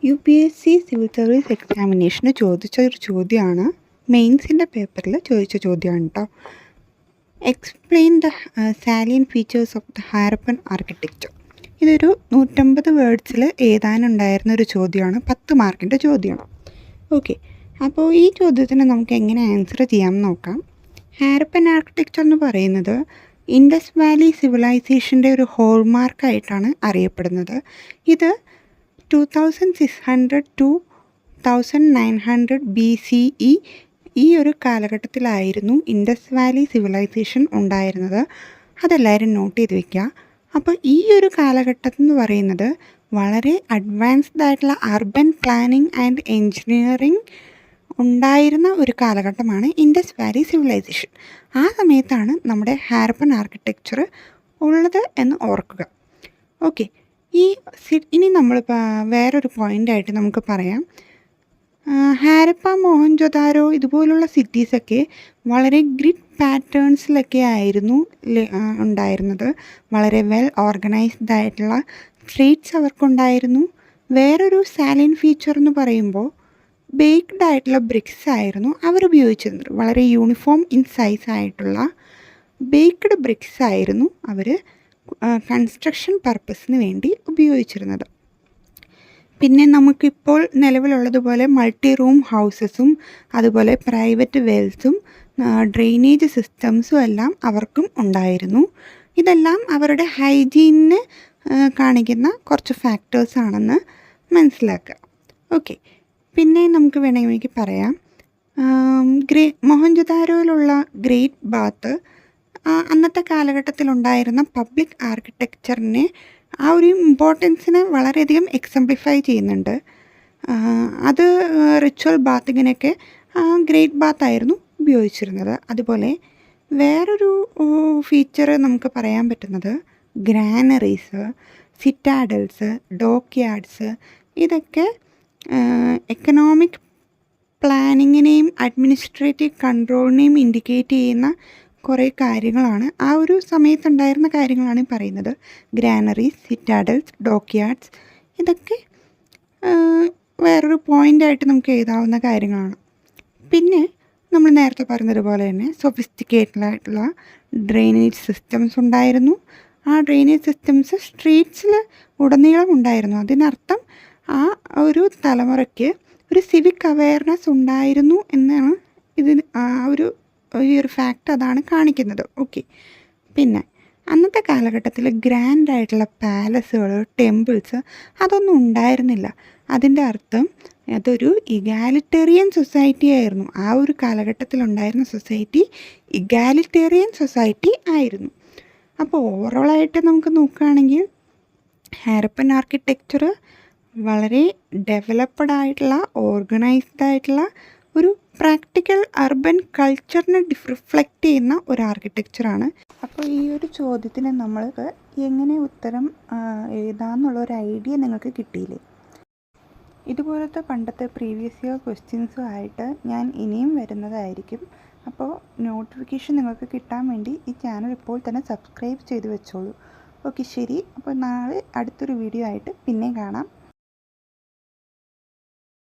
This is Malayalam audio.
UPSC സിവിൽ സർവീസ് എക്സാമിനേഷന് ചോദിച്ച ഒരു ചോദ്യമാണ്. മെയിൻസിൻ്റെ പേപ്പറിൽ ചോദിച്ച ചോദ്യമാണ് കേട്ടോ. Explain the salient features of the Harappan architecture. ഇതൊരു 150 വേർഡ്സിൽ എഴുതാനുണ്ടായിരുന്ന ഒരു ചോദ്യമാണ്. 10 മാർക്കിൻ്റെ ചോദ്യമാണ്. ഓക്കെ, അപ്പോൾ ഈ ചോദ്യത്തിന് നമുക്ക് എങ്ങനെ ആൻസർ ചെയ്യാമെന്ന് നോക്കാം. ഹാരപ്പൻ ആർക്കിടെക്ചർ എന്ന് പറയുന്നത് ഇൻഡസ് വാലി സിവിലൈസേഷൻ്റെ ഒരു ഹോൾമാർക്കായിട്ടാണ് അറിയപ്പെടുന്നത്. ഇത് 2600 to 1900 BCE ഈ ഒരു കാലഘട്ടത്തിലായിരുന്നു ഇൻഡസ് വാലി സിവിലൈസേഷൻ ഉണ്ടായിരുന്നത്. അതെല്ലാവരും നോട്ട് ചെയ്ത് വയ്ക്കുക. അപ്പോൾ ഈ ഒരു കാലഘട്ടം എന്ന് പറയുന്നത് വളരെ അഡ്വാൻസ്ഡ് ആയിട്ടുള്ള അർബൻ പ്ലാനിങ് ആൻഡ് എൻജിനീയറിങ് ഉണ്ടായിരുന്ന ഒരു കാലഘട്ടമാണ് ഇൻഡസ് വാലി സിവിലൈസേഷൻ. ആ സമയത്താണ് നമ്മുടെ ഹാരപ്പൻ ആർക്കിടെക്ചർ ഉള്ളത് എന്ന് ഓർക്കുക. ഓക്കെ, ഇനി നമ്മൾ വേറൊരു പോയിൻ്റായിട്ട് നമുക്ക് പറയാം. ഹാരപ്പ, മോഹൻജൊദാരോ ഇതുപോലുള്ള സിറ്റീസൊക്കെ വളരെ ഗ്രിഡ് പാറ്റേൺസിലൊക്കെ ആയിരുന്നു ഉണ്ടായിരുന്നത്. വളരെ വെൽ ഓർഗനൈസ്ഡ് ആയിട്ടുള്ള സ്ട്രീറ്റ്സ് അവർക്കുണ്ടായിരുന്നു. വേറൊരു സാലിയൻ ഫീച്ചർ എന്ന് പറയുമ്പോൾ ബേക്ക്ഡ് ആയിട്ടുള്ള ബ്രിക്സ് ആയിരുന്നു അവർ ഉപയോഗിച്ചിരുന്നത്. വളരെ യൂണിഫോം ഇൻ സൈസ് ആയിട്ടുള്ള ബേക്ക്ഡ് ബ്രിക്സ് ആയിരുന്നു അവർ കൺസ്ട്രക്ഷൻ പർപ്പസിന് വേണ്ടി ഉപയോഗിച്ചിരുന്നത്. പിന്നെ നമുക്കിപ്പോൾ നിലവിലുള്ളതുപോലെ മൾട്ടി റൂം ഹൗസസും അതുപോലെ പ്രൈവറ്റ് വെൽസും ഡ്രെയിനേജ് സിസ്റ്റംസും എല്ലാം അവർക്കും ഉണ്ടായിരുന്നു. ഇതെല്ലാം അവരുടെ ഹൈജീനിനെ കാണിക്കുന്ന കുറച്ച് ഫാക്ടേഴ്സാണെന്ന് മനസ്സിലാക്കുക. ഓക്കെ, പിന്നെ നമുക്ക് വേണമെങ്കിൽ പറയാം, മോഹൻജൊദാരോയിലുള്ള ഗ്രേറ്റ് ബാത്ത് അന്നത്തെ കാലഘട്ടത്തിലുണ്ടായിരുന്ന പബ്ലിക് ആർക്കിടെക്ചറിനെ ആ ഒരു ഇമ്പോർട്ടൻസിനെ വളരെയധികം എക്സംപ്ലിഫൈ ചെയ്യുന്നുണ്ട്. അത് റിച്വൽ ബാത്തിങ്ങിനൊക്കെ ഗ്രേറ്റ് ബാത്തായിരുന്നു ഉപയോഗിച്ചിരുന്നത്. അതുപോലെ വേറൊരു ഫീച്ചർ നമുക്ക് പറയാൻ പറ്റുന്നത് ഗ്രാനറീസ്, സിറ്റാഡൽസ്, ഡോക്ക് യാർഡ്സ് ഇതൊക്കെ എക്കണോമിക് പ്ലാനിങ്ങിനെയും അഡ്മിനിസ്ട്രേറ്റീവ് കൺട്രോളിനെയും ഇൻഡിക്കേറ്റ് ചെയ്യുന്ന കുറേ കാര്യങ്ങളാണ്. ആ ഒരു സമയത്തുണ്ടായിരുന്ന കാര്യങ്ങളാണ് പറയുന്നത്. ഗ്രാനറീസ്, സിറ്റാഡൽസ്, ഡോക്ക് യാർഡ്സ് ഇതൊക്കെ വേറൊരു പോയിൻ്റായിട്ട് നമുക്ക് എഴുതാവുന്ന കാര്യങ്ങളാണ്. പിന്നെ നമ്മൾ നേരത്തെ പറഞ്ഞതുപോലെ തന്നെ സൊഫിസ്റ്റിക്കേറ്റഡ് ആയിട്ടുള്ള ഡ്രെയിനേജ് സിസ്റ്റംസ് ഉണ്ടായിരുന്നു. ആ ഡ്രെയിനേജ് സിസ്റ്റംസ് സ്ട്രീറ്റ്സിൽ ഉടനീളം ഉണ്ടായിരുന്നു. അതിനർത്ഥം ആ ഒരു തലമുറയ്ക്ക് ഒരു സിവിക് അവെയർനെസ് ഉണ്ടായിരുന്നു എന്നാണ് ഇതിന് ഈ ഒരു ഫാക്റ്റ് അതാണ് കാണിക്കുന്നത്. ഓക്കെ, പിന്നെ അന്നത്തെ കാലഘട്ടത്തിൽ ഗ്രാൻഡായിട്ടുള്ള പാലസുകൾ, ടെമ്പിൾസ് അതൊന്നും ഉണ്ടായിരുന്നില്ല. അതിൻ്റെ അർത്ഥം അതൊരു ഇഗാലിറ്റേറിയൻ സൊസൈറ്റി ആയിരുന്നു. ആ ഒരു കാലഘട്ടത്തിലുണ്ടായിരുന്ന സൊസൈറ്റി ഇഗാലിറ്റേറിയൻ സൊസൈറ്റി ആയിരുന്നു. അപ്പോൾ ഓവറോളായിട്ട് നമുക്ക് നോക്കുകയാണെങ്കിൽ ഹാരപ്പൻ ആർക്കിടെക്ചർ വളരെ ഡെവലപ്ഡ് ആയിട്ടുള്ള ഓർഗനൈസ്ഡ് ആയിട്ടുള്ള ഒരു പ്രാക്ടിക്കൽ അർബൻ കൾച്ചറിനെ റിഫ്ലക്റ്റ് ചെയ്യുന്ന ഒരു ആർക്കിടെക്ചറാണ്. അപ്പോൾ ഈ ഒരു ചോദ്യത്തിന് നമ്മൾക്ക് എങ്ങനെ ഉത്തരം എഴുതാമെന്നുള്ള ഒരു ഐഡിയ നിങ്ങൾക്ക് കിട്ടിയില്ലേ? ഇതുപോലത്തെ പണ്ടത്തെ പ്രീവിയസ് ഇയർ ക്വസ്റ്റ്യൻസും ആയിട്ട് ഞാൻ ഇനിയും വരുന്നതായിരിക്കും. അപ്പോൾ നോട്ടിഫിക്കേഷൻ നിങ്ങൾക്ക് കിട്ടാൻ വേണ്ടി ഈ ചാനൽ ഇപ്പോൾ തന്നെ സബ്സ്ക്രൈബ് ചെയ്ത് വെച്ചോളൂ. ഓക്കെ, ശരി. അപ്പോൾ നാളെ അടുത്തൊരു വീഡിയോ ആയിട്ട് പിന്നെ കാണാം.